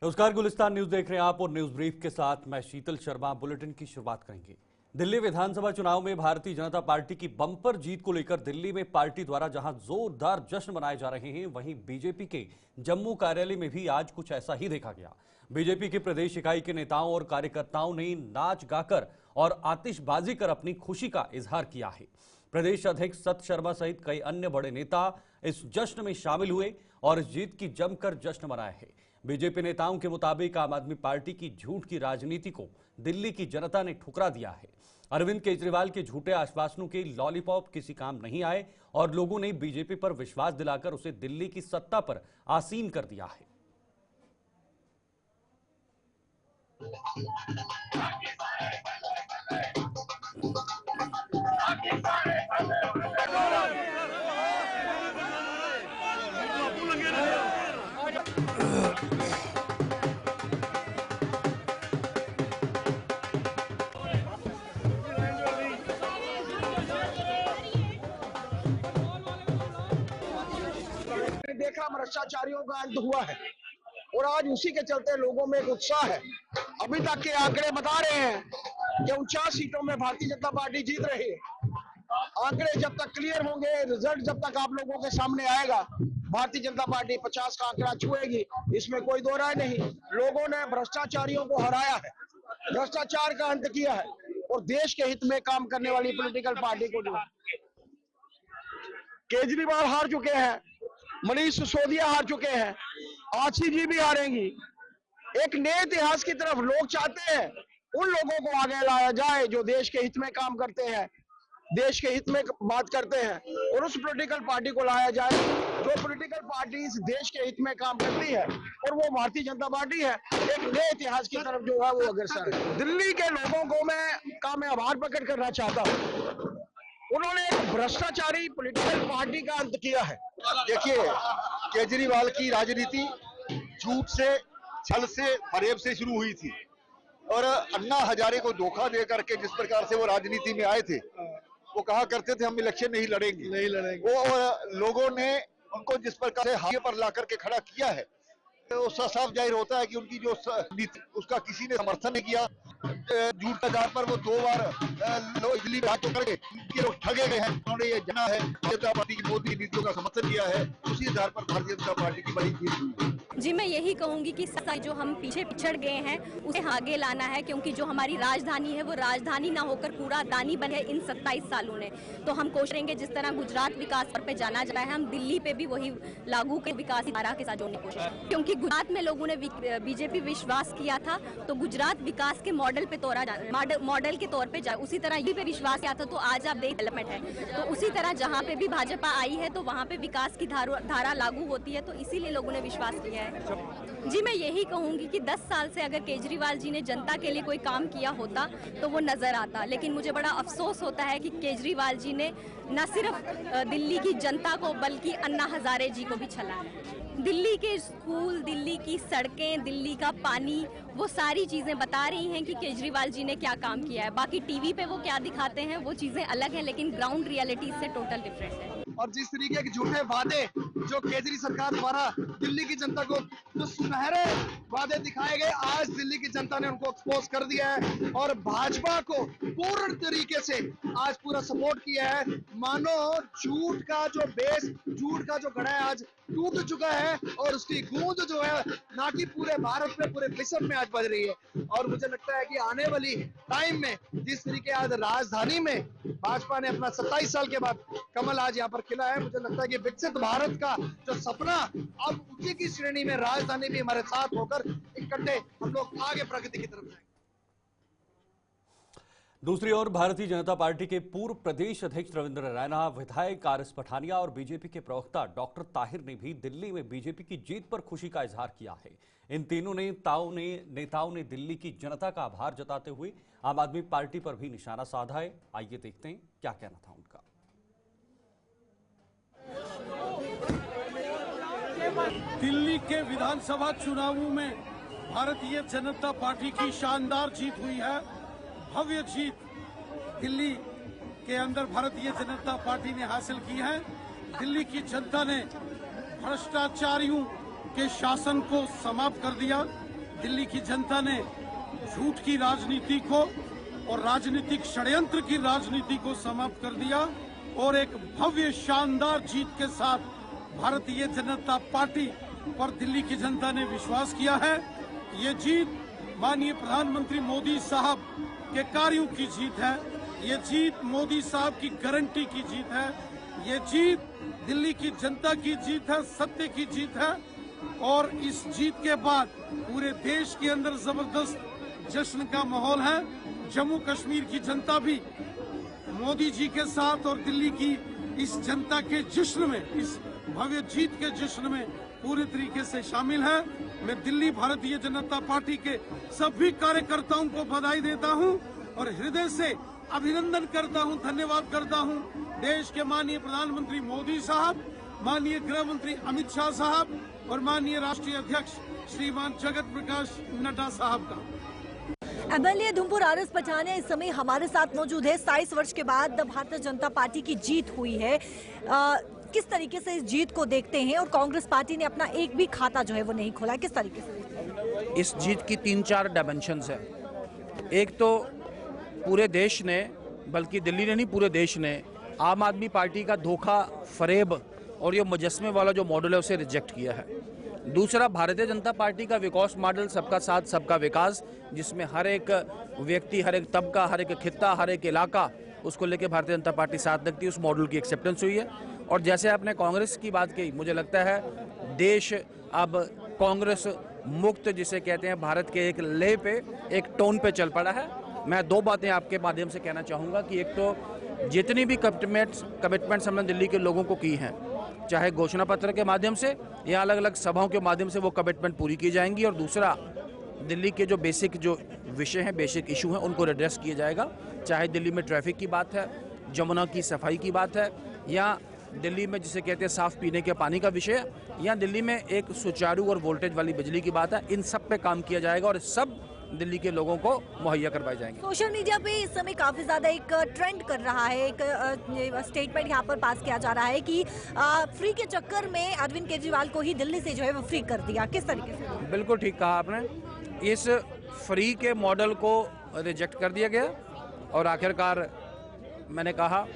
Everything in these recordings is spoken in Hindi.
नमस्कार, गुलिस्तान न्यूज देख रहे हैं आप और न्यूज ब्रीफ के साथ मैं शीतल शर्मा। बुलेटिन की शुरुआत करेंगे। दिल्ली विधानसभा चुनाव में भारतीय जनता पार्टी की बम्पर जीत को लेकर दिल्ली में पार्टी द्वारा जहां जोरदार जश्न मनाए जा रहे हैं, वहीं बीजेपी के जम्मू कार्यालय में भी आज कुछ ऐसा ही देखा गया। बीजेपी की प्रदेश इकाई के नेताओं और कार्यकर्ताओं ने नाच गाकर और आतिशबाजी कर अपनी खुशी का इजहार किया है। प्रदेश अध्यक्ष सत शर्मा सहित कई अन्य बड़े नेता इस जश्न में शामिल हुए और इस जीत की जमकर जश्न मनाया है। बीजेपी नेताओं के मुताबिक आम आदमी पार्टी की झूठ की राजनीति को दिल्ली की जनता ने ठुकरा दिया है। अरविंद केजरीवाल के झूठे आश्वासनों के लॉलीपॉप किसी काम नहीं आए और लोगों ने बीजेपी पर विश्वास दिलाकर उसे दिल्ली की सत्ता पर आसीन कर दिया है। देखा भ्रष्टाचारियों का अंत हुआ है और आज उसी के चलते लोगों में एक उत्साह है। अभी तक के आंकड़े बता रहे हैं कि 49 सीटों में भारतीय जनता पार्टी जीत रही है। आंकड़े जब तक क्लियर होंगे, रिजल्ट जब तक आप लोगों के सामने आएगा, भारतीय जनता पार्टी 50 का आंकड़ा छुएगी, इसमें कोई दो राय नहीं। लोगों ने भ्रष्टाचारियों को हराया है, भ्रष्टाचार का अंत किया है और देश के हित में काम करने वाली पॉलिटिकल पार्टी को जो केजरीवाल हार चुके हैं, मनीष सिसोदिया हार चुके हैं, आशी जी भी हारेंगी। एक नए इतिहास की तरफ लोग चाहते हैं उन लोगों को आगे लाया जाए जो देश के हित में काम करते हैं, देश के हित में बात करते हैं, और उस पॉलिटिकल पार्टी को लाया जाए जो पॉलिटिकल पार्टी इस देश के हित में काम करती है, और वो भारतीय जनता पार्टी है। एक नए इतिहास की तरफ जो है वो अग्रसर है। दिल्ली के लोगों को मैं आभार प्रकट करना चाहता हूँ। उन्होंने एक भ्रष्टाचारी पॉलिटिकल पार्टी का अंत किया है। देखिए, केजरीवाल की राजनीति झूठ से, छल से, फरेब से शुरू हुई थी और अन्ना हजारे को धोखा दे करके जिस प्रकार से वो राजनीति में आए थे, वो कहा करते थे हम इलेक्शन नहीं लड़ेंगे वो, और लोगों ने उनको जिस प्रकार से हाथ पर ला करके खड़ा किया है, तो साफ जाहिर होता है कि उनकी जो नीति उसका किसी ने समर्थन नहीं किया। झूठ के आधार पर वो 2 बार दिल्ली में हाथ करके लोग ठगे गए हैं। उन्होंने ये जाना है जनता पार्टी की मोदी नीतियों का समर्थन किया है, उसी आधार पर भारतीय जनता पार्टी की बड़ी जीत हुई। जी, मैं यही कहूंगी कि जो हम पीछे पिछड़ गए हैं उसे आगे लाना है, क्योंकि जो हमारी राजधानी है वो राजधानी ना होकर पूरा दानी बने इन 27 सालों ने। तो हम कोशिश करेंगे जिस तरह गुजरात विकास पर जाना जा रहा है, हम दिल्ली पे भी वही लागू के विकास धारा के साथ जोड़ने की कोशिश, क्योंकि गुजरात में लोगों ने बीजेपी विश्वास किया था तो गुजरात विकास के मॉडल के तौर पे उसी तरह यूपी पे विश्वास किया था, तो आज आप देख डेवलपमेंट है। तो उसी तरह जहाँ पे भी भाजपा आई है तो वहाँ पे विकास की धारा लागू होती है, तो इसीलिए लोगों ने विश्वास किया है। जी, मैं यही कहूंगी कि 10 साल से अगर केजरीवाल जी ने जनता के लिए कोई काम किया होता तो वो नजर आता, लेकिन मुझे बड़ा अफसोस होता है कि केजरीवाल जी ने न सिर्फ दिल्ली की जनता को बल्कि अन्ना हजारे जी को भी छला है। दिल्ली के स्कूल, दिल्ली की सड़कें, दिल्ली का पानी, वो सारी चीजें बता रही हैं कि केजरीवाल जी ने क्या काम किया है। बाकी टीवी पे वो क्या दिखाते हैं वो चीजें अलग हैं, लेकिन ग्राउंड रियलिटी से टोटल डिफरेंट है। और जिस तरीके के झूठे वादे जो केजरी सरकार द्वारा दिल्ली की जनता को जो सुनहरे वादे दिखाए गए, आज दिल्ली की जनता ने उनको एक्सपोज कर दिया है और भाजपा को पूर्ण तरीके से आज पूरा सपोर्ट किया है। मानो झूठ का जो बेस, झूठ का जो गढ़ा है आज टूट चुका है और उसकी गूंज जो है ना कि पूरे भारत में, पूरे विश्व में आज बज रही है। और मुझे लगता है कि आने वाली टाइम में जिस तरीके आज राजधानी में भाजपा ने अपना 27 साल के बाद कमल आज यहाँ पर खिला है, मुझे लगता है कि विकसित भारत का जो सपना अब उसी की श्रेणी में राजधानी भी हमारे साथ होकर इकट्ठे हम लोग आगे प्रगति की तरफ जाएंगे। दूसरी ओर भारतीय जनता पार्टी के पूर्व प्रदेश अध्यक्ष रविंद्र रैना, विधायक आर एस पठानिया और बीजेपी के प्रवक्ता डॉक्टर ताहिर ने भी दिल्ली में बीजेपी की जीत पर खुशी का इजहार किया है। इन तीनों नेताओं ने दिल्ली की जनता का आभार जताते हुए आम आदमी पार्टी पर भी निशाना साधा है। आइए देखते हैं क्या कहना था उनका। दिल्ली के विधानसभा चुनावों में भारतीय जनता पार्टी की शानदार जीत हुई है, भव्य जीत दिल्ली के अंदर भारतीय जनता पार्टी ने हासिल की है। दिल्ली की जनता ने भ्रष्टाचारियों के शासन को समाप्त कर दिया दिल्ली की जनता ने झूठ की राजनीति को और राजनीतिक षड्यंत्र की राजनीति को समाप्त कर दिया और एक भव्य शानदार जीत के साथ भारतीय जनता पार्टी पर दिल्ली की जनता ने विश्वास किया है। ये जीत माननीय प्रधानमंत्री मोदी साहब के कार्यों की जीत है। ये जीत मोदी साहब की गारंटी की जीत है। ये जीत दिल्ली की जनता की जीत है, सत्य की जीत है। और इस जीत के बाद पूरे देश के अंदर जबरदस्त जश्न का माहौल है। जम्मू कश्मीर की जनता भी मोदी जी के साथ और दिल्ली की इस जनता के जश्न में, इस भव्य जीत के जश्न में पूरे तरीके से शामिल है। मैं दिल्ली भारतीय जनता पार्टी के सभी कार्यकर्ताओं को बधाई देता हूं और हृदय से अभिनंदन करता हूं, धन्यवाद करता हूं देश के माननीय प्रधानमंत्री मोदी साहब, माननीय गृह मंत्री अमित शाह साहब और माननीय राष्ट्रीय अध्यक्ष श्रीमान जगत प्रकाश नड्डा साहब का। एमएलए धुमपुर आरएस पठानिया इस समय हमारे साथ मौजूद है। 27 वर्ष के बाद भारतीय जनता पार्टी की जीत हुई है। किस तरीके से इस जीत को देखते हैं और कांग्रेस पार्टी ने अपना एक भी खाता जो है वो नहीं खोला, किस तरीके से? इस जीत की 3-4 डायमेंशंस है। एक तो पूरे देश ने, बल्कि दिल्ली ने नहीं, पूरे देश ने आम आदमी पार्टी का धोखा, फरेब और ये मुजस्मे वाला जो मॉडल है उसे रिजेक्ट किया है। दूसरा, भारतीय जनता पार्टी का विकास मॉडल सबका साथ सबका विकास, जिसमें हर एक व्यक्ति, हर एक तबका, हर एक खित्ता, हर एक इलाका, उसको लेके भारतीय जनता पार्टी साथ लगती है। उस मॉडल की एक्सेप्टेंस हुई है। और जैसे आपने कांग्रेस की बात की, मुझे लगता है देश अब कांग्रेस मुक्त, जिसे कहते हैं, भारत के एक लेह पे, एक टोन पे चल पड़ा है। मैं 2 बातें आपके माध्यम से कहना चाहूँगा कि एक तो जितनी भी कमिटमेंट्स हमने दिल्ली के लोगों को की हैं, चाहे घोषणा पत्र के माध्यम से या अलग अलग सभाओं के माध्यम से, वो कमिटमेंट पूरी की जाएंगी। और दूसरा, दिल्ली के जो बेसिक जो विषय हैं, बेसिक इशू हैं, उनको एड्रेस किया जाएगा। चाहे दिल्ली में ट्रैफिक की बात है, जमुना की सफाई की बात है, या दिल्ली में जिसे कहते हैं साफ पीने के पानी का विषय, या दिल्ली में एक सुचारू और वोल्टेज वाली बिजली की बात है। इन सब पे काम किया जाएगा और सब दिल्ली के लोगों को मुहैया करवाए जाएंगे। सोशल मीडिया पे इस समय काफी ज्यादा एक ट्रेंड कर रहा है, एक स्टेटमेंट यहाँ पर पास किया जा रहा है कि फ्री के चक्कर में अरविंद केजरीवाल को ही दिल्ली से जो है वो फ्री कर दिया। किस तरीके से? बिल्कुल ठीक कहा आपने। इस फ्री के मॉडल को रिजेक्ट कर दिया गया और आखिरकार मैंने कहा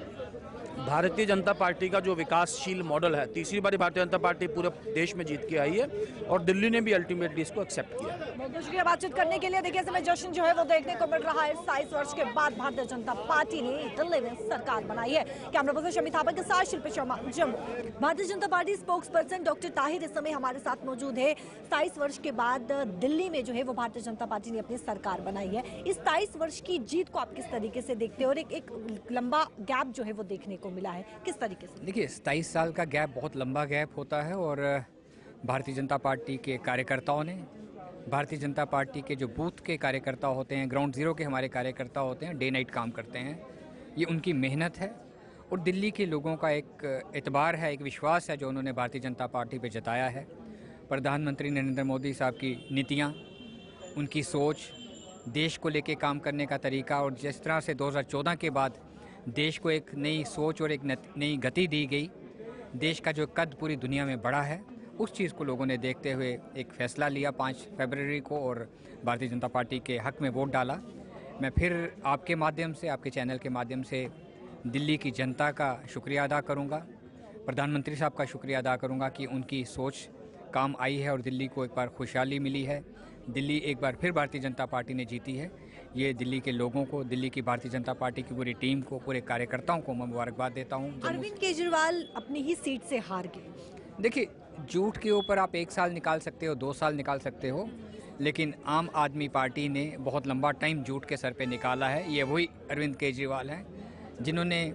भारतीय जनता पार्टी का जो विकासशील मॉडल है, तीसरी बारी भारतीय जनता पार्टी पूरे देश में जीत के आई है और दिल्ली ने भी अल्टीमेटली इसको एक्सेप्ट किया। बहुत बहुत शुक्रिया बातचीत करने के लिए। देखिए, समय जश्न जो है वो देखने को मिल रहा है। 27 वर्ष के बाद भारतीय जनता पार्टी ने दिल्ली में सरकार बनाई है। कैमरा पर्सन शमी थापा के साथ शिल्पी Sharma, Jammu. Bharatiya Janata party spokes person doctor Tahir इस समय हमारे साथ मौजूद है। 27 वर्ष के बाद दिल्ली में जो है वो भारतीय जनता पार्टी ने अपनी सरकार बनाई है। इस 27 वर्ष की जीत को आप किस तरीके से देखते हैं और एक लंबा गैप जो है वो देखने को मिला है, किस तरीके से? देखिए, 27 साल का गैप बहुत लंबा गैप होता है और भारतीय जनता पार्टी के कार्यकर्ताओं ने, भारतीय जनता पार्टी के जो बूथ के कार्यकर्ता होते हैं, ग्राउंड जीरो के हमारे कार्यकर्ता होते हैं, डे नाइट काम करते हैं। ये उनकी मेहनत है और दिल्ली के लोगों का एक एतबार है, एक विश्वास है जो उन्होंने भारतीय जनता पार्टी पे जताया है। प्रधानमंत्री नरेंद्र मोदी साहब की नीतियाँ, उनकी सोच, देश को लेके काम करने का तरीका, और जिस तरह से 2014 के बाद देश को एक नई सोच और एक नई गति दी गई, देश का जो कद पूरी दुनिया में बढ़ा है, उस चीज़ को लोगों ने देखते हुए एक फ़ैसला लिया 5 फरवरी को और भारतीय जनता पार्टी के हक़ में वोट डाला। मैं फिर आपके माध्यम से, आपके चैनल के माध्यम से दिल्ली की जनता का शुक्रिया अदा करूंगा, प्रधानमंत्री साहब का शुक्रिया अदा करूंगा कि उनकी सोच काम आई है और दिल्ली को एक बार खुशहाली मिली है। दिल्ली एक बार फिर भारतीय जनता पार्टी ने जीती है। ये दिल्ली के लोगों को, दिल्ली की भारतीय जनता पार्टी की पूरी टीम को, पूरे कार्यकर्ताओं को मैं मुबारकबाद देता हूँ। अरविंद केजरीवाल अपनी ही सीट से हार गए। देखिए, झूठ के ऊपर आप 1 साल निकाल सकते हो, 2 साल निकाल सकते हो, लेकिन आम आदमी पार्टी ने बहुत लंबा टाइम झूठ के सर पे निकाला है। ये वही अरविंद केजरीवाल हैं जिन्होंने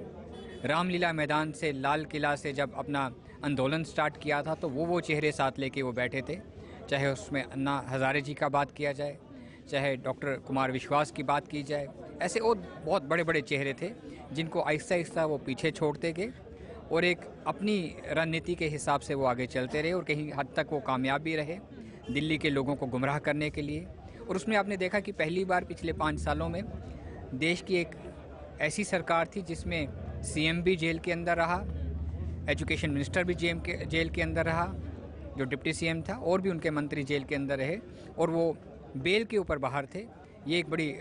रामलीला मैदान से, लाल किला से जब अपना आंदोलन स्टार्ट किया था तो वो चेहरे साथ लेके वो बैठे थे। चाहे उसमें अन्ना हज़ारे जी का बात किया जाए, चाहे डॉक्टर कुमार विश्वास की बात की जाए, ऐसे और बहुत बड़े बड़े चेहरे थे जिनको आहिस्ता आहिस्ता वो पीछे छोड़ते गए और एक अपनी रणनीति के हिसाब से वो आगे चलते रहे और कहीं हद तक वो कामयाब भी रहे दिल्ली के लोगों को गुमराह करने के लिए। और उसमें आपने देखा कि पहली बार पिछले 5 सालों में देश की एक ऐसी सरकार थी जिसमें सीएम भी जेल के अंदर रहा, एजुकेशन मिनिस्टर भी जेल के अंदर रहा जो डिप्टी सीएम था, और भी उनके मंत्री जेल के अंदर रहे, और वो बेल के ऊपर बाहर थे। ये एक बड़ी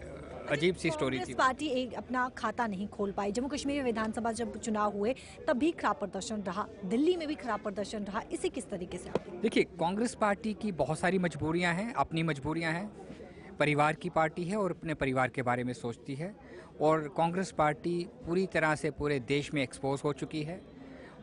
अजीब सी स्टोरी थी। कांग्रेस पार्टी एक अपना खाता नहीं खोल पाई। जम्मू कश्मीर में विधानसभा जब चुनाव हुए तब भी खराब प्रदर्शन रहा, दिल्ली में भी खराब प्रदर्शन रहा। इसे किस तरीके से आप देखिए, कांग्रेस पार्टी की बहुत सारी मजबूरियां हैं, अपनी मजबूरियां हैं। परिवार की पार्टी है और अपने परिवार के बारे में सोचती है, और कांग्रेस पार्टी पूरी तरह से पूरे देश में एक्सपोज हो चुकी है।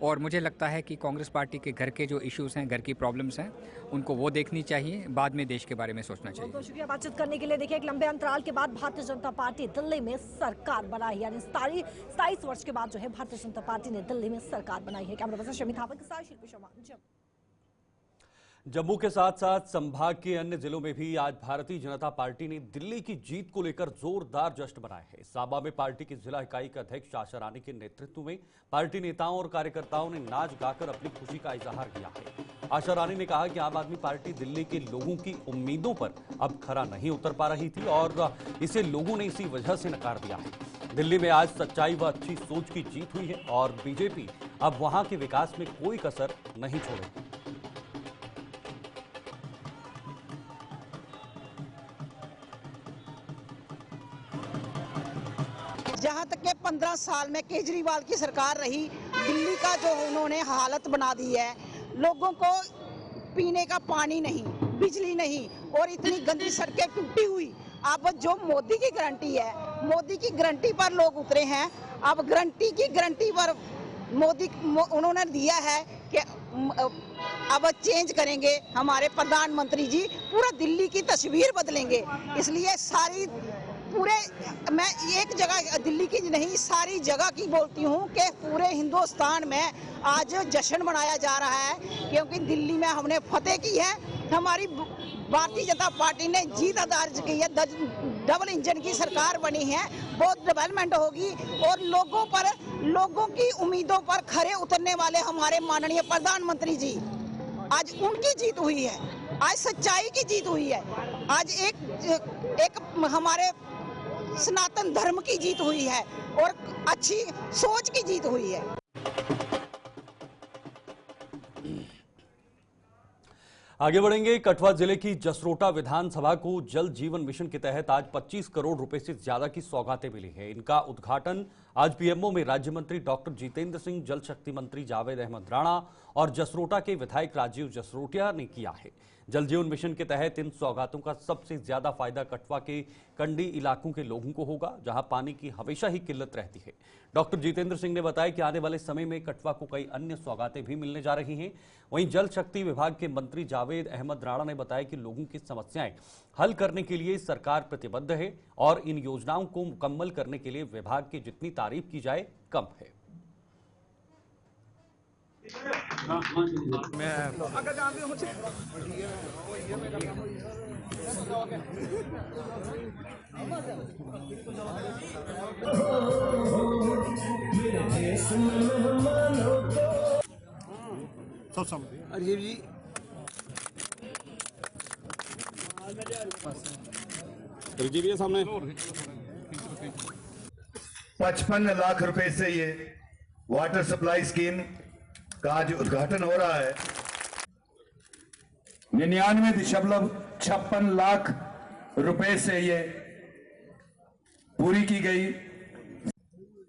और मुझे लगता है कि कांग्रेस पार्टी के घर के जो इश्यूज हैं, घर की प्रॉब्लम्स हैं, उनको वो देखनी चाहिए, बाद में देश के बारे में सोचना चाहिए। बहुत शुक्रिया बातचीत करने के लिए। देखिए, एक लंबे अंतराल के बाद भारतीय जनता पार्टी दिल्ली में सरकार बनाई, यानी 27 वर्ष के बाद जो है भारतीय जनता पार्टी ने दिल्ली में सरकार बनाई है। कैमरा पर्सन शमी थापा के साथ शिल्पी शर्मा, जम्मू के साथ साथ संभाग के अन्य जिलों में भी आज भारतीय जनता पार्टी ने दिल्ली की जीत को लेकर जोरदार जश्न मनाया है। साबा में पार्टी की जिला इकाई के अध्यक्ष आशा रानी के नेतृत्व में पार्टी नेताओं और कार्यकर्ताओं ने नाच गाकर अपनी खुशी का इजहार किया है। आशा रानी ने कहा कि आम आदमी पार्टी दिल्ली के लोगों की उम्मीदों पर अब खरा नहीं उतर पा रही थी और इसे लोगों ने इसी वजह से नकार दिया है। दिल्ली में आज सच्चाई व अच्छी सोच की जीत हुई है और बीजेपी अब वहां के विकास में कोई कसर नहीं छोड़ेगी। जहाँ तक के 15 साल में केजरीवाल की सरकार रही, दिल्ली का जो उन्होंने हालत बना दी है, लोगों को पीने का पानी नहीं, बिजली नहीं, और इतनी गंदी सड़कें टूटी हुई। अब जो मोदी की गारंटी है, मोदी की गारंटी पर लोग उतरे हैं। अब गारंटी पर मोदी उन्होंने दिया है कि अब चेंज करेंगे हमारे प्रधानमंत्री जी, पूरा दिल्ली की तस्वीर बदलेंगे। इसलिए मैं एक जगह दिल्ली की नहीं, सारी जगह की बोलती हूँ कि पूरे हिंदुस्तान में आज जश्न मनाया जा रहा है, क्योंकि दिल्ली में हमने फतेह की है। हमारी भारतीय जनता पार्टी ने जीत दर्ज की है, डबल इंजन की सरकार बनी है, बहुत डेवलपमेंट होगी और लोगों की उम्मीदों पर खरे उतरने वाले हमारे माननीय प्रधानमंत्री जी, आज उनकी जीत हुई है, आज सच्चाई की जीत हुई है, आज एक हमारे सनातन धर्म की जीत हुई है और अच्छी सोच की जीत हुई है। आगे बढ़ेंगे। कठुआ जिले की जसरोटा विधानसभा को जल जीवन मिशन के तहत आज 25 करोड़ रुपए से ज्यादा की सौगातें मिली हैं। इनका उद्घाटन आज पीएमओ में राज्य मंत्री डॉक्टर जितेंद्र सिंह, जल शक्ति मंत्री जावेद अहमद राणा और जसरोटा के विधायक राजीव जसरोटिया ने किया है। जल जीवन मिशन के तहत इन सौगातों का सबसे ज्यादा फायदा कठुआ के कंडी इलाकों के लोगों को होगा, जहां पानी की हमेशा ही किल्लत रहती है। डॉक्टर जितेंद्र सिंह ने बताया कि आने वाले समय में कठुआ को कई अन्य सौगातें भी मिलने जा रही हैं। वहीं जल शक्ति विभाग के मंत्री जावेद अहमद राणा ने बताया कि लोगों की समस्याएं हल करने के लिए सरकार प्रतिबद्ध है और इन योजनाओं को मुकम्मल करने के लिए विभाग की जितनी तारीफ की जाए कम है। अजीब जी, सामने 55 लाख रुपए से ये वाटर सप्लाई स्कीम का आज उद्घाटन हो रहा है। 99.56 लाख रुपए से ये पूरी की गई।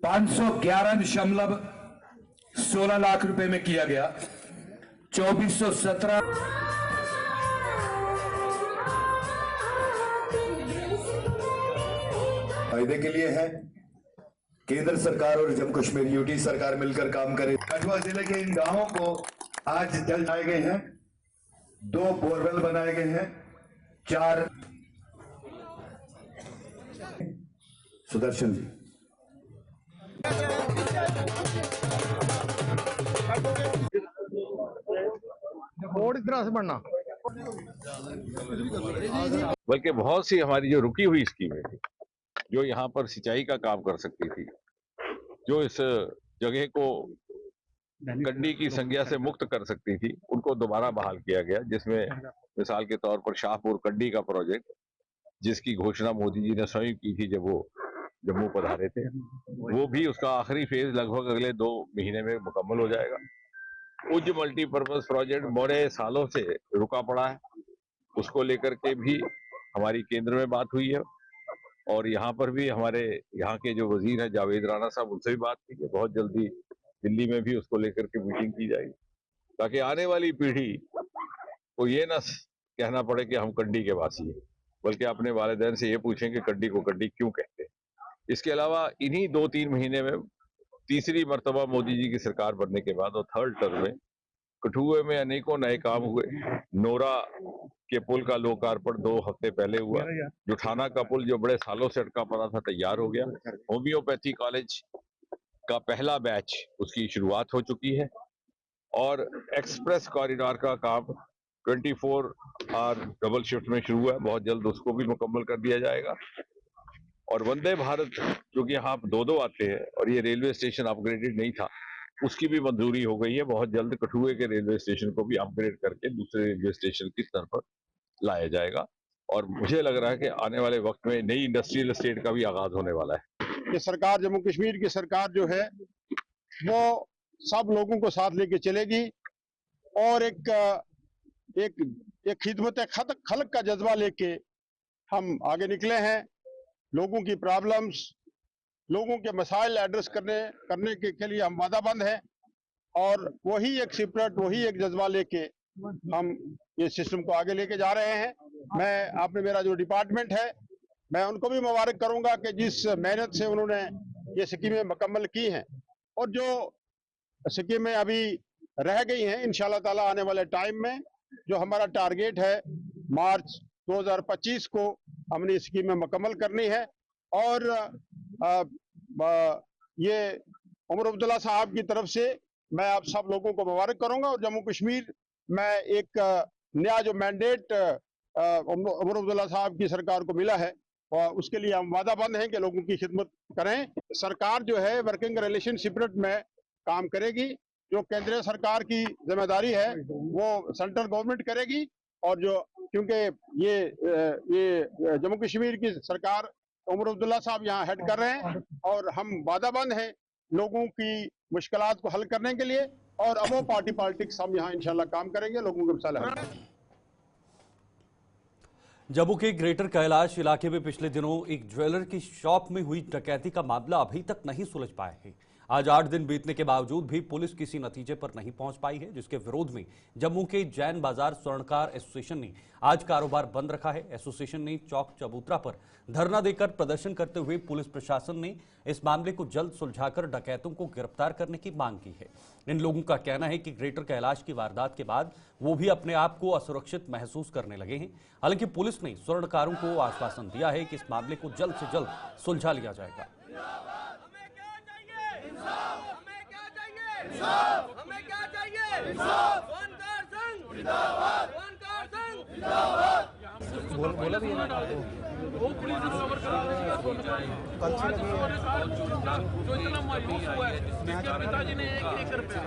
511.16 लाख रुपए में किया गया। 2417 फायदे के लिए है। केंद्र सरकार और जम्मू कश्मीर यूटी सरकार मिलकर काम करे। कठुआ जिले के इन गांवों को आज जल बनाए गए हैं, 2 बोरवेल बनाए गए हैं, 4 सुदर्शन जी। और इस तरह से बढ़ना, बल्कि बहुत सी हमारी जो रुकी हुई स्कीमें थी, जो यहाँ पर सिंचाई का काम कर सकती थी, जो इस जगह को कंडी की संज्ञा से मुक्त कर सकती थी, उनको दोबारा बहाल किया गया। जिसमें मिसाल के तौर पर शाहपुर कंडी का प्रोजेक्ट, जिसकी घोषणा मोदी जी ने स्वयं की थी जब वो जम्मू पधारे थे, वो भी उसका आखिरी फेज लगभग अगले 2 महीने में मुकम्मल हो जाएगा। उच्च मल्टीपर्पज प्रोजेक्ट बड़े सालों से रुका पड़ा है, उसको लेकर के भी हमारी केंद्र में बात हुई है और यहाँ पर भी हमारे यहाँ के जो वजीर हैं जावेद राणा साहब, उनसे भी बात की है। बहुत जल्दी दिल्ली में भी उसको लेकर के मीटिंग की जाएगी ताकि आने वाली पीढ़ी को ये ना कहना पड़े कि हम कंडी के वासी हैं, बल्कि अपने वालिदैन से ये पूछें कि कंडी को कंडी क्यों कहते हैं। इसके अलावा इन्हीं 2-3 महीने में तीसरी मर्तबा मोदी जी की सरकार बनने के बाद और थर्ड टर्म में कठुए में अनेकों नए काम हुए। नोरा के पुल का लोकार्पण 2 हफ्ते पहले हुआ। जुठाना का पुल जो बड़े सालों से अटका पड़ा था तैयार हो गया। होम्योपैथी कॉलेज का पहला बैच उसकी शुरुआत हो चुकी है और एक्सप्रेस कॉरिडोर का काम 24 आवर डबल शिफ्ट में शुरू है। बहुत जल्द उसको भी मुकम्मल कर दिया जाएगा। और वंदे भारत जो कि यहाँ 2-2 आते हैं और ये रेलवे स्टेशन अपग्रेडेड नहीं था, उसकी भी मंजूरी हो गई है। बहुत जल्द कठुए के रेलवे स्टेशन को भी अपग्रेड करके दूसरे रेलवे स्टेशन की स्तर पर लाया जाएगा और मुझे लग रहा है कि आने वाले वक्त में नई इंडस्ट्रियल एस्टेट का भी आगाज होने वाला है। ये सरकार, जम्मू कश्मीर की सरकार जो है वो सब लोगों को साथ लेके चलेगी और एक खिदमत खल्क का जज्बा लेके हम आगे निकले हैं। लोगों की प्रॉब्लम्स, लोगों के मसाइल एड्रेस करने के लिए हम वादाबंद हैं और वही एक स्पिरिट, वही एक जज्बा लेके हम ये सिस्टम को आगे लेके जा रहे हैं। आपने मेरा जो डिपार्टमेंट है, मैं उनको भी मुबारक करूंगा कि जिस मेहनत से उन्होंने ये स्कीमें मुकम्मल की हैं और जो स्कीमें अभी रह गई हैं, इंशाल्लाह ताला आने वाले टाइम में जो हमारा टारगेट है मार्च 2025 को हमने स्कीमें मुकम्मल करनी है। और ये उमर अब्दुल्ला साहब की तरफ से मैं आप सब लोगों को मुबारक करूंगा और जम्मू कश्मीर में एक नया जो मैंडेट उमर अब्दुल्ला साहब की सरकार को मिला है और उसके लिए हम वादाबंद हैं कि लोगों की खिदमत करें। सरकार जो है वर्किंग रिलेशन स्पिरिट में काम करेगी। जो केंद्रीय सरकार की जिम्मेदारी है वो सेंट्रल गवर्नमेंट करेगी और जो क्योंकि ये जम्मू कश्मीर की सरकार उमर अब्दुल्ला साहब यहाँ हेड कर रहे हैं और हम वादाबंद हैं लोगों की मुश्किलात को हल करने के लिए और अब वो पार्टी पॉलिटिक्स हम यहाँ इंशाल्लाह काम करेंगे, लोगों के मसाले हल करेंगे। जम्मू के ग्रेटर कैलाश इलाके में पिछले दिनों एक ज्वेलर की शॉप में हुई डकैती का मामला अभी तक नहीं सुलझ पाया है। आज 8 दिन बीतने के बावजूद भी पुलिस किसी नतीजे पर नहीं पहुंच पाई है, जिसके विरोध में जम्मू के जैन बाजार स्वर्णकार एसोसिएशन ने आज कारोबार बंद रखा है। एसोसिएशन ने चौक चबूतरा पर धरना देकर प्रदर्शन करते हुए पुलिस प्रशासन ने इस मामले को जल्द सुलझाकर डकैतों को गिरफ्तार करने की मांग की है। इन लोगों का कहना है कि ग्रेटर कैलाश की वारदात के बाद वो भी अपने आप को असुरक्षित महसूस करने लगे हैं। हालांकि पुलिस ने स्वर्णकारों को आश्वासन दिया है कि इस मामले को जल्द से जल्द सुलझा लिया जाएगा। हमें क्या चाहिए? स्वर्णकार संघ जिंदाबाद, स्वर्णकार संघ जिंदाबाद। बोला भी है वो पुलिस ने कवर करा जो इतना मायूस हुआ है, जिसके पिताजी ने 1 रुपया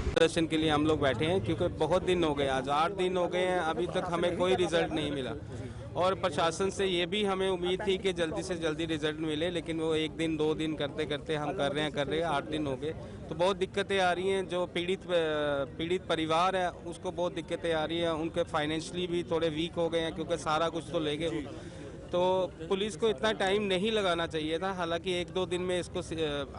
प्रदर्शन के लिए हम लोग बैठे हैं क्योंकि बहुत दिन हो गए, आज 8 दिन हो गए हैं, अभी तक हमें कोई रिजल्ट नहीं मिला और प्रशासन से ये भी हमें उम्मीद थी कि जल्दी से जल्दी रिजल्ट मिले, लेकिन वो 1 दिन 2 दिन करते करते हम कर रहे हैं 8 दिन हो गए। तो बहुत दिक्कतें आ रही हैं। जो पीड़ित परिवार है उसको बहुत दिक्कतें आ रही हैं। उनके फाइनेंशियली भी थोड़े वीक हो गए हैं क्योंकि सारा कुछ तो ले गए। तो पुलिस को इतना टाइम नहीं लगाना चाहिए था। हालांकि 1-2 दिन में इसको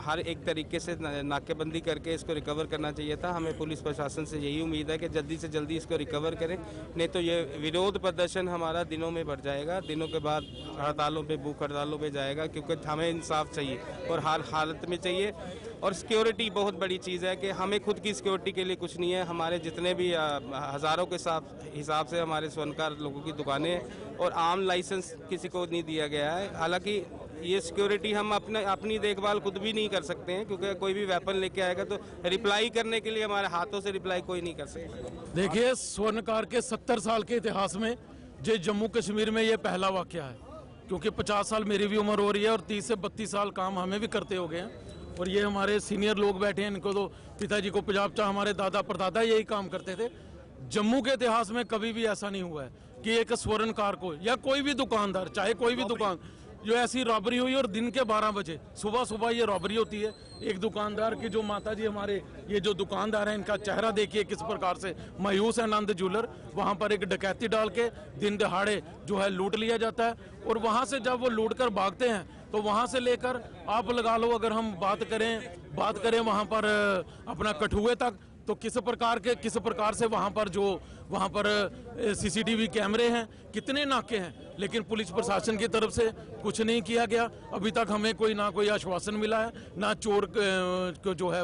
हर एक तरीके से नाकेबंदी करके इसको रिकवर करना चाहिए था। हमें पुलिस प्रशासन से यही उम्मीद है कि जल्दी से जल्दी इसको रिकवर करें, नहीं तो ये विरोध प्रदर्शन हमारा दिनों में बढ़ जाएगा। दिनों के बाद हड़तालों पे, भूख हड़तालों पे जाएगा क्योंकि हमें इंसाफ चाहिए और हर हालत में चाहिए। और सिक्योरिटी बहुत बड़ी चीज़ है कि हमें खुद की सिक्योरिटी के लिए कुछ नहीं है। हमारे जितने भी हज़ारों के हिसाब से हमारे स्वर्णकार लोगों की दुकानें हैं और आम लाइसेंस किसी को नहीं दिया गया है। हालांकि ये सिक्योरिटी हम अपनी देखभाल खुद भी नहीं कर सकते हैं क्योंकि कोई भी वेपन लेके आएगा तो रिप्लाई करने के लिए हमारे हाथों से रिप्लाई कोई नहीं कर सकता। देखिए, स्वर्णकार के 70 साल के इतिहास में जो जम्मू कश्मीर में ये पहला वाकया है, क्योंकि 50 साल मेरी भी उम्र हो रही है और 30 से 32 साल काम हमें भी करते हो गए हैं। और ये हमारे सीनियर लोग बैठे हैं, इनको तो पिताजी को पंजाब चाह हमारे दादा परदादा यही काम करते थे। जम्मू के इतिहास में कभी भी ऐसा नहीं हुआ है कि एक स्वर्णकार को या कोई भी दुकानदार, चाहे कोई भी दुकान, जो ऐसी रॉबरी हुई और दिन के 12 बजे सुबह सुबह ये रॉबरी होती है। एक दुकानदार की जो माता जी हमारे ये जो दुकानदार हैं इनका चेहरा देखिए किस प्रकार से मायूस है। आनंद ज्वेलर वहाँ पर एक डकैती डाल के दिन दहाड़े जो है लूट लिया जाता है और वहाँ से जब वो लूट कर भागते हैं तो वहाँ से लेकर आप लगा लो अगर हम बात करें वहाँ पर अपना कठुए तक, तो किस प्रकार से वहाँ पर सीसीटीवी कैमरे हैं, कितने नाके हैं, लेकिन पुलिस प्रशासन की तरफ से कुछ नहीं किया गया। अभी तक हमें कोई आश्वासन मिला है, ना चोर को जो है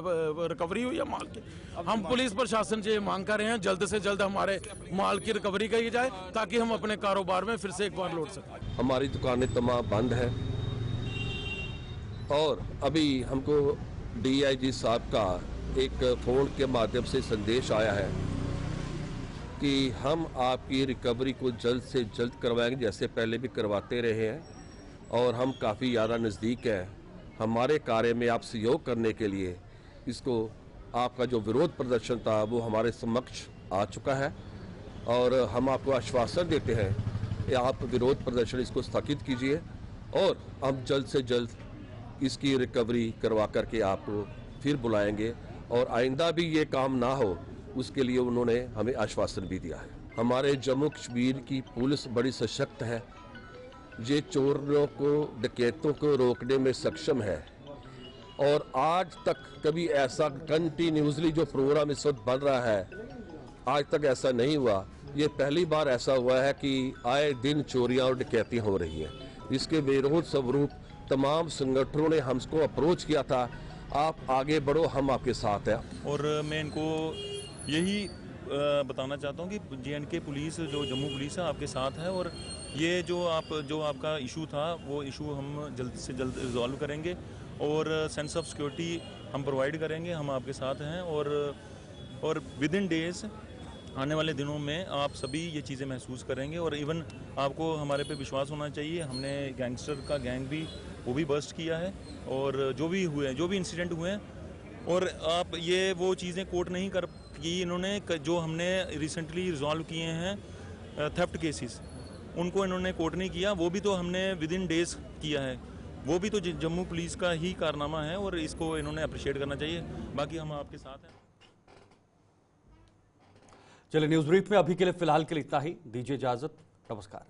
रिकवरी हुई है माल की। हम पुलिस प्रशासन से मांग कर रहे हैं जल्द से जल्द हमारे माल की रिकवरी की जाए ताकि हम अपने कारोबार में फिर से एक बार लौट सकें। हमारी दुकानें तमाम बंद हैं और अभी हमको DIG साहब का एक फ़ोन के माध्यम से संदेश आया है कि हम आपकी रिकवरी को जल्द से जल्द करवाएंगे, जैसे पहले भी करवाते रहे हैं और हम काफ़ी ज़्यादा नज़दीक हैं। हमारे कार्य में आप सहयोग करने के लिए इसको आपका जो विरोध प्रदर्शन था वो हमारे समक्ष आ चुका है और हम आपको आश्वासन देते हैं कि आप विरोध प्रदर्शन इसको स्थगित कीजिए और हम जल्द से जल्द इसकी रिकवरी करवा करके आपको फिर बुलाएंगे और आइंदा भी ये काम ना हो उसके लिए उन्होंने हमें आश्वासन भी दिया है। हमारे जम्मू कश्मीर की पुलिस बड़ी सशक्त है, ये चोरों को डकैतों को रोकने में सक्षम है और आज तक कभी ऐसा कंटिन्यूसली जो प्रोग्राम इस वक्त बन रहा है आज तक ऐसा नहीं हुआ। ये पहली बार ऐसा हुआ है कि आए दिन चोरियां और डकैतियां हो रही हैं। इसके विरोध स्वरूप तमाम संगठनों ने हमको अप्रोच किया था, आप आगे बढ़ो, हम आपके साथ हैं। और मैं इनको यही बताना चाहता हूँ कि JNK पुलिस जो जम्मू पुलिस है आपके साथ है और ये जो आपका इशू था वो इशू हम जल्द से जल्द रिजॉल्व करेंगे और सेंस ऑफ सिक्योरिटी हम प्रोवाइड करेंगे, हम आपके साथ हैं और विद इन डेज आने वाले दिनों में आप सभी ये चीज़ें महसूस करेंगे और इवन आपको हमारे पे विश्वास होना चाहिए। हमने गैंगस्टर का गैंग भी वो भी बस्ट किया है और जो भी इंसिडेंट हुए हैं और आप ये वो चीज़ें कोट नहीं कर की इन्होंने जो हमने रिसेंटली रिजॉल्व किए हैं थेफ्ट केसेस उनको इन्होंने कोट नहीं किया, वो भी तो हमने विद इन डेज किया है, वो भी तो जम्मू पुलिस का ही कारनामा है और इसको इन्होंने अप्रिशिएट करना चाहिए। बाकी हम आपके साथ हैं। चलिए न्यूज़ ब्रीफ में अभी के लिए फिलहाल के लिए इतना ही, दीजिए इजाजत, नमस्कार।